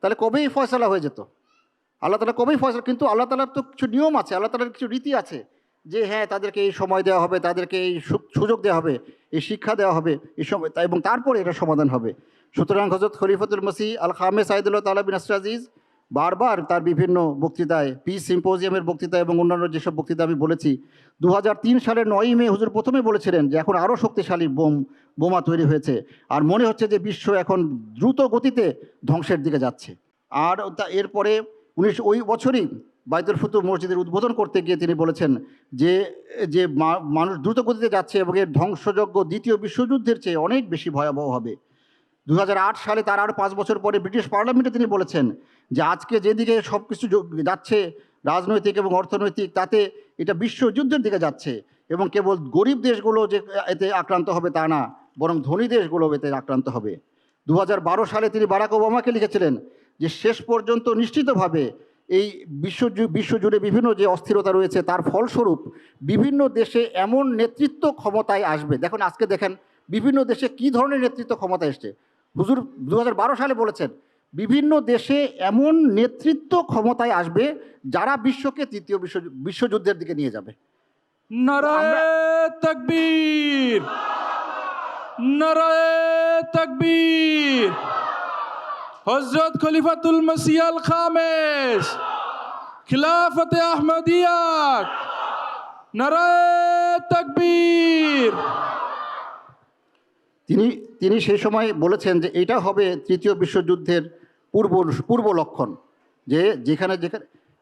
তাহলে কবেই ফয়সালা হয়ে যেত। আল্লাহ তাআলা কবেই ফয়সালা, কিন্তু আল্লাহ তাআলার তো কিছু নিয়ম আছে, আল্লাহ তাআলার কিছু রীতি আছে যে হ্যাঁ তাদেরকে এই সময় দেওয়া হবে, তাদেরকে এই সুযোগ দেওয়া হবে, এই শিক্ষা দেওয়া হবে, এই সময়, এবং তারপরে এটা সমাধান হবে। সুতরাং হযরত খলিফাতুল মসিহ আল খামেস সাইদুল্লাহ তাআলা বিন নাসর আজিজ বারবার তার বিভিন্ন বক্তৃতায়, পিস সিম্পোজিয়ামের বক্তৃতা এবং অন্যান্য যেসব বক্তৃতা আমি বলেছি, 2003 সালের 9ই মে হুজুর প্রথমে বলেছিলেন যে এখন আরও শক্তিশালী বোমা তৈরি হয়েছে, আর মনে হচ্ছে যে বিশ্ব এখন দ্রুত গতিতে ধ্বংসের দিকে যাচ্ছে। আর এরপরে ওই বছরই বাইতুল ফুতুহ মসজিদের উদ্বোধন করতে গিয়ে তিনি বলেছেন যে যে মানুষ দ্রুত গতিতে যাচ্ছে এবং এর ধ্বংসযজ্ঞ দ্বিতীয় বিশ্বযুদ্ধের চেয়ে অনেক বেশি ভয়াবহ হবে। 2008 সালে তার আরও 5 বছর পরে ব্রিটিশ পার্লামেন্টে তিনি বলেছেন যে আজকে যেদিকে সব কিছু যাচ্ছে রাজনৈতিক এবং অর্থনৈতিক, তাতে এটা বিশ্বযুদ্ধের দিকে যাচ্ছে, এবং কেবল গরিব দেশগুলো যে এতে আক্রান্ত হবে তা না, বরং ধনী দেশগুলো এতে আক্রান্ত হবে। 2012 সালে তিনি বারাক ওবামাকে লিখেছিলেন যে শেষ পর্যন্ত নিশ্চিতভাবে এই বিশ্বজুড়ে বিভিন্ন যে অস্থিরতা রয়েছে তার ফলস্বরূপ বিভিন্ন দেশে এমন নেতৃত্ব ক্ষমতায় আসবে। দেখুন আজকে দেখেন বিভিন্ন দেশে কি ধরনের নেতৃত্ব ক্ষমতায় এসছে। হুজুর 2012 সালে বলেছেন বিভিন্ন দেশে এমন নেতৃত্ব ক্ষমতায় আসবে যারা বিশ্বকে তৃতীয় বিশ্বযুদ্ধের দিকে নিয়ে যাবে। নারায়ে তাকবীর, নারায়ে তাকবীর। হযরত খলিফাতুল মসিহ আল খামেস, খিলাফতে আহমদিয়া, নারায়ে তাকবীর। তিনি সেই সময় বলেছেন যে এটা হবে তৃতীয় বিশ্বযুদ্ধের পূর্ব লক্ষণ, যে যেখানে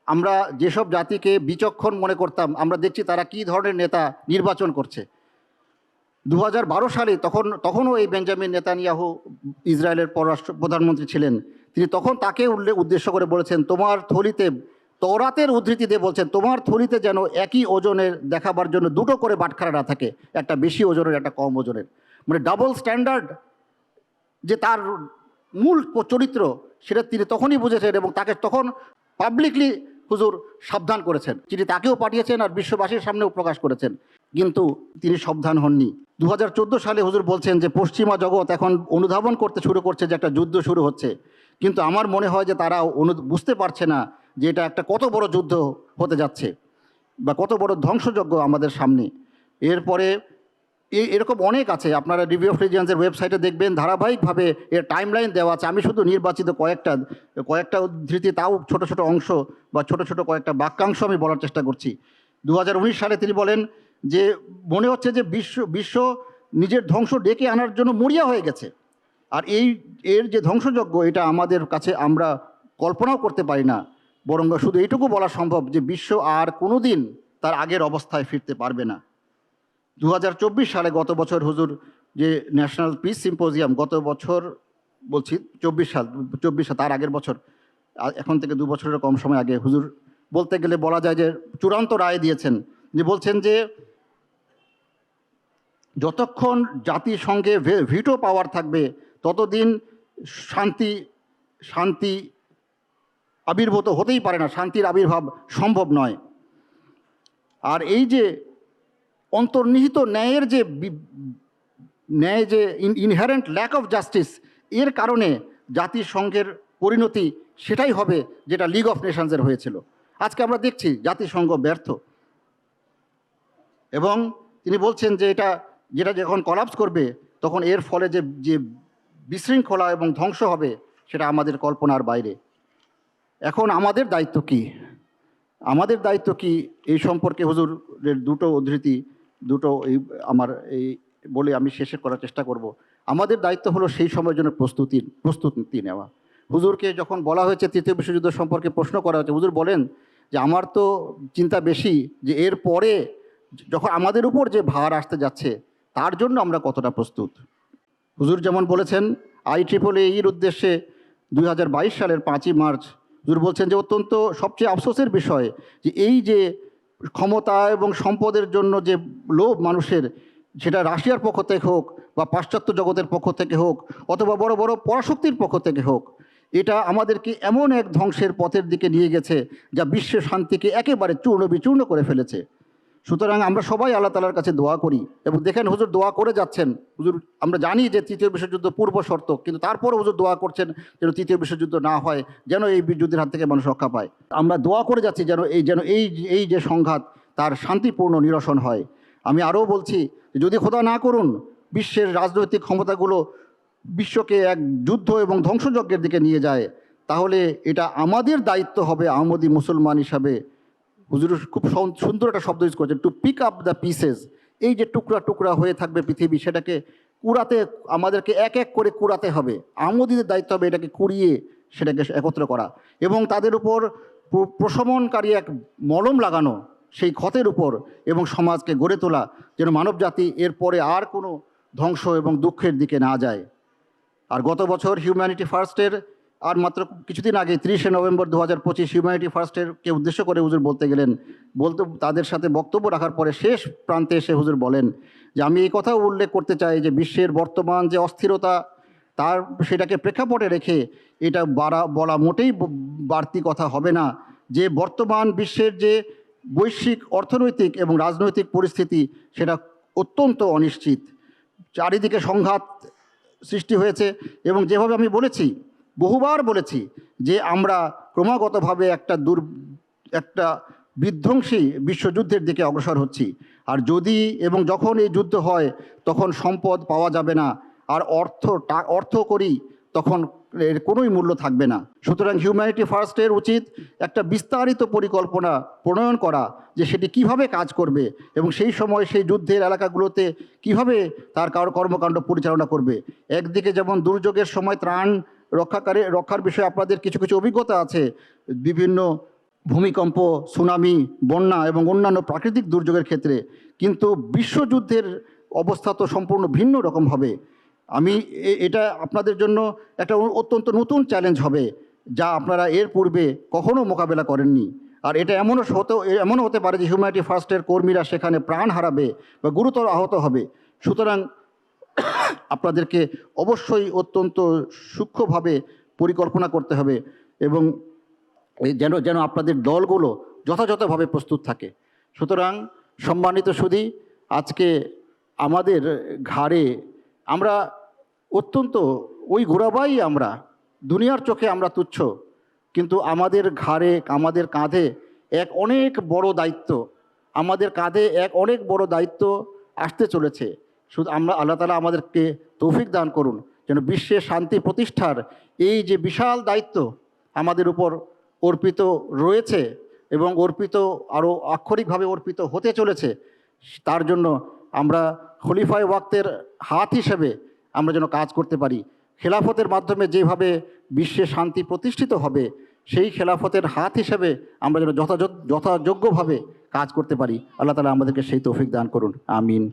আমরা যেসব জাতিকে বিচক্ষণ মনে করতাম, আমরা দেখছি তারা কি ধরনের নেতা নির্বাচন করছে। 2012 সালে তখনও এই বেঞ্জামিন নেতানিয়াহু ইসরায়েলের প্রধানমন্ত্রী ছিলেন। তিনি তখন তাকে উদ্দেশ্য করে বলেছেন, তোমার থলিতে, তওরাতের উদ্ধৃতি দিয়ে বলছেন, তোমার থলিতে যেন একই ওজনের দেখাবার জন্য দুটো করে বাটখারা না থাকে, একটা বেশি ওজনের একটা কম ওজনের, মানে ডাবল স্ট্যান্ডার্ড যে তার মূল চরিত্র, সেটা তিনি তখনই বুঝেছেন এবং তাকে তখন পাবলিকলি হুজুর সাবধান করেছেন। তিনি তাকেও পাঠিয়েছেন আর বিশ্ববাসীর সামনেও প্রকাশ করেছেন, কিন্তু তিনি সাবধান হননি। 2014 সালে হুজুর বলছেন যে পশ্চিমা জগৎ এখন অনুধাবন করতে শুরু করছে যে একটা যুদ্ধ শুরু হচ্ছে, কিন্তু আমার মনে হয় যে তারা বুঝতে পারছে না যে এটা একটা কত বড় যুদ্ধ হতে যাচ্ছে বা কত বড় ধ্বংসযজ্ঞ আমাদের সামনে। এরপরে এরকম অনেক আছে, আপনারা রিভিউ অফ রিলিজিয়ন্সের ওয়েবসাইটে দেখবেন ধারাবাহিকভাবে এর টাইমলাইন দেওয়া আছে। আমি শুধু নির্বাচিত কয়েকটা উদ্ধৃতি, তাও ছোট ছোট অংশ বা ছোট ছোট কয়েকটা বাক্যাংশ আমি বলার চেষ্টা করছি। 2019 সালে তিনি বলেন যে মনে হচ্ছে যে বিশ্ব নিজের ধ্বংস ডেকে আনার জন্য মরিয়া হয়ে গেছে, আর এর যে ধ্বংসযজ্ঞ এটা আমাদের কাছে আমরা কল্পনাও করতে পারি না, বরং শুধু এইটুকু বলা সম্ভব যে বিশ্ব আর কোনো দিন তার আগের অবস্থায় ফিরতে পারবে না। 2024 সালে গত বছর হুজুর যে ন্যাশনাল পিস সিম্পোজিয়াম, গত বছর বলছি 24 সাল, তার আগের বছর, এখন থেকে 2 বছরের কম সময় আগে হুজুর বলতে গেলে বলা যায় যে চূড়ান্ত রায় দিয়েছেন, যে বলছেন যে যতক্ষণ জাতিসংঘে ভিটো পাওয়ার থাকবে ততদিন শান্তি আবির্ভূত হতেই পারে না, শান্তির আবির্ভাব সম্ভব নয়। আর এই যে অন্তর্নিহিত ন্যায়ের যে ইনহেরেন্ট ল্যাক অফ জাস্টিস, এর কারণে জাতিসংঘের পরিণতি সেটাই হবে যেটা লিগ অফ নেশনসের হয়েছিল। আজকে আমরা দেখছি জাতিসংঘ ব্যর্থ, এবং তিনি বলছেন যে যেটা যখন কলাপস করবে তখন এর ফলে যে যে বিশৃঙ্খলা এবং ধ্বংস হবে সেটা আমাদের কল্পনার বাইরে। এখন আমাদের দায়িত্ব কি? আমাদের দায়িত্ব কি এই সম্পর্কে হুজুরের দুটো উদ্ধৃতি, এই আমার এই বলে আমি শেষে করার চেষ্টা করব। আমাদের দায়িত্ব হলো সেই সময়ের জন্য প্রস্তুতি নেওয়া। হুজুরকে যখন বলা হয়েছে তৃতীয় বিশ্বযুদ্ধ সম্পর্কে প্রশ্ন করা হয়েছে, হুজুর বলেন যে আমার তো চিন্তা বেশি যে এর পরে যখন আমাদের উপর যে ভার আসতে যাচ্ছে তার জন্য আমরা কতটা প্রস্তুত। হুজুর যেমন বলেছেন IEEE উদ্দেশ্যে 2022 সালের 5ই মার্চ হুজুর বলছেন যে অত্যন্ত সবচেয়ে আফসোসের বিষয় যে এই যে ক্ষমতা এবং সম্পদের জন্য যে লোভ মানুষের, সেটা রাশিয়ার পক্ষ থেকে হোক বা পাশ্চাত্য জগতের পক্ষ থেকে হোক অথবা বড় বড় পরাশক্তির পক্ষ থেকে হোক, এটা আমাদেরকে এমন এক ধ্বংসের পথের দিকে নিয়ে গেছে যা বিশ্বের শান্তিকে একেবারে চূর্ণ বিচূর্ণ করে ফেলেছে। সুতরাং আমরা সবাই আল্লাহ তাআলার কাছে দোয়া করি এবং দেখেন হুজুর দোয়া করে যাচ্ছেন। হুজুর আমরা জানি যে তৃতীয় বিশ্বযুদ্ধ পূর্ব শর্ত, কিন্তু তারপরও হুজুর দোয়া করছেন যেন তৃতীয় বিশ্বযুদ্ধ না হয়, যেন এই যুদ্ধের হাত থেকে মানুষ রক্ষা পায়। আমরা দোয়া করে যাচ্ছি যেন এই যে সংঘাত তার শান্তিপূর্ণ নিরসন হয়। আমি আরও বলছি যদি খোদা না করুন বিশ্বের রাজনৈতিক ক্ষমতাগুলো বিশ্বকে এক যুদ্ধ এবং ধ্বংসযজ্ঞের দিকে নিয়ে যায়, তাহলে এটা আমাদের দায়িত্ব হবে আহমদী মুসলমান হিসাবে। হুজুর খুব সুন্দর একটা শব্দ ইউজ করেছেন, to pick up the pieces. এই যে টুকরা টুকরা হয়ে থাকবে পৃথিবী, সেটাকে কুড়াতে আমাদেরকে এক এক করে কুড়াতে হবে। আহমদীদের দায়িত্ব হবে এটাকে কুড়িয়ে সেটাকে একত্র করা এবং তাদের উপর প্রশমনকারী এক মলম লাগানো সেই ক্ষতের উপর এবং সমাজকে গড়ে তোলা, যেন মানবজাতি এরপরে আর কোনো ধ্বংস এবং দুঃখের দিকে না যায়। আর গত বছর হিউম্যানিটি ফার্স্টের আর মাত্র কিছুদিন আগে 30শে নভেম্বর 2025 হিউম্যানিটি ফার্স্টেরকে উদ্দেশ্য করে হুজুর তাদের সাথে বক্তব্য রাখার পরে শেষ প্রান্তে এসে হুজুর বলেন যে আমি এই কথাও উল্লেখ করতে চাই যে বিশ্বের বর্তমান যে অস্থিরতা সেটাকে প্রেক্ষাপটে রেখে এটা বলা মোটেই বাড়তি কথা হবে না যে বর্তমান বিশ্বের যে বৈশ্বিক অর্থনৈতিক এবং রাজনৈতিক পরিস্থিতি সেটা অত্যন্ত অনিশ্চিত। চারিদিকে সংঘাত সৃষ্টি হয়েছে এবং যেভাবে আমি বহুবার বলেছি যে আমরা ক্রমাগতভাবে একটা বিধ্বংসী বিশ্বযুদ্ধের দিকে অগ্রসর হচ্ছি। আর যদি এবং যখন এই যুদ্ধ হয় তখন সম্পদ পাওয়া যাবে না, আর অর্থ করি তখন এর কোনোই মূল্য থাকবে না। সুতরাং হিউম্যানিটি ফার্স্টের উচিত একটা বিস্তারিত পরিকল্পনা প্রণয়ন করা যে সেটি কিভাবে কাজ করবে এবং সেই সময় সেই যুদ্ধের এলাকাগুলোতে কিভাবে তার কর্মকাণ্ড পরিচালনা করবে। একদিকে যেমন দুর্যোগের সময় ত্রাণ রক্ষার বিষয়ে আপনাদের কিছু অভিজ্ঞতা আছে, বিভিন্ন ভূমিকম্প, সুনামি, বন্যা এবং অন্যান্য প্রাকৃতিক দুর্যোগের ক্ষেত্রে, কিন্তু বিশ্বযুদ্ধের অবস্থা তো সম্পূর্ণ ভিন্ন রকম হবে। এটা আপনাদের জন্য একটা অত্যন্ত নতুন চ্যালেঞ্জ হবে যা আপনারা এর পূর্বে কখনো মোকাবেলা করেননি। আর এটা এমনও হতে পারে যে হিউম্যানিটি ফার্স্টের কর্মীরা সেখানে প্রাণ হারাবে বা গুরুতর আহত হবে। সুতরাং আপনাদেরকে অবশ্যই অত্যন্ত সূক্ষ্মভাবে পরিকল্পনা করতে হবে এবং যেন আপনাদের দলগুলো যথাযথভাবে প্রস্তুত থাকে। সুতরাং সম্মানিত সুধী, আজকে আমাদের ঘাড়ে আমরা অত্যন্ত ওই ঘোরাবাই, আমরা দুনিয়ার চোখে আমরা তুচ্ছ, কিন্তু আমাদের ঘাড়ে আমাদের কাঁধে এক অনেক বড় দায়িত্ব আসতে চলেছে। শুধু আল্লাহ তাআলা আমাদেরকে তৌফিক দান করুন যেন বিশ্বে শান্তি প্রতিষ্ঠার এই যে বিশাল দায়িত্ব আমাদের উপর অর্পিত রয়েছে এবং আরও আক্ষরিকভাবে অর্পিত হতে চলেছে, তার জন্য আমরা খলিফায়ে ওয়াক্তের হাত হিসেবে আমরা যেন কাজ করতে পারি। খেলাফতের মাধ্যমে যেভাবে বিশ্বে শান্তি প্রতিষ্ঠিত হবে, সেই খেলাফতের হাত হিসেবে আমরা যেন যথাযোগ্যভাবে কাজ করতে পারি। আল্লাহ তাআলা আমাদেরকে সেই তৌফিক দান করুন। আমিন।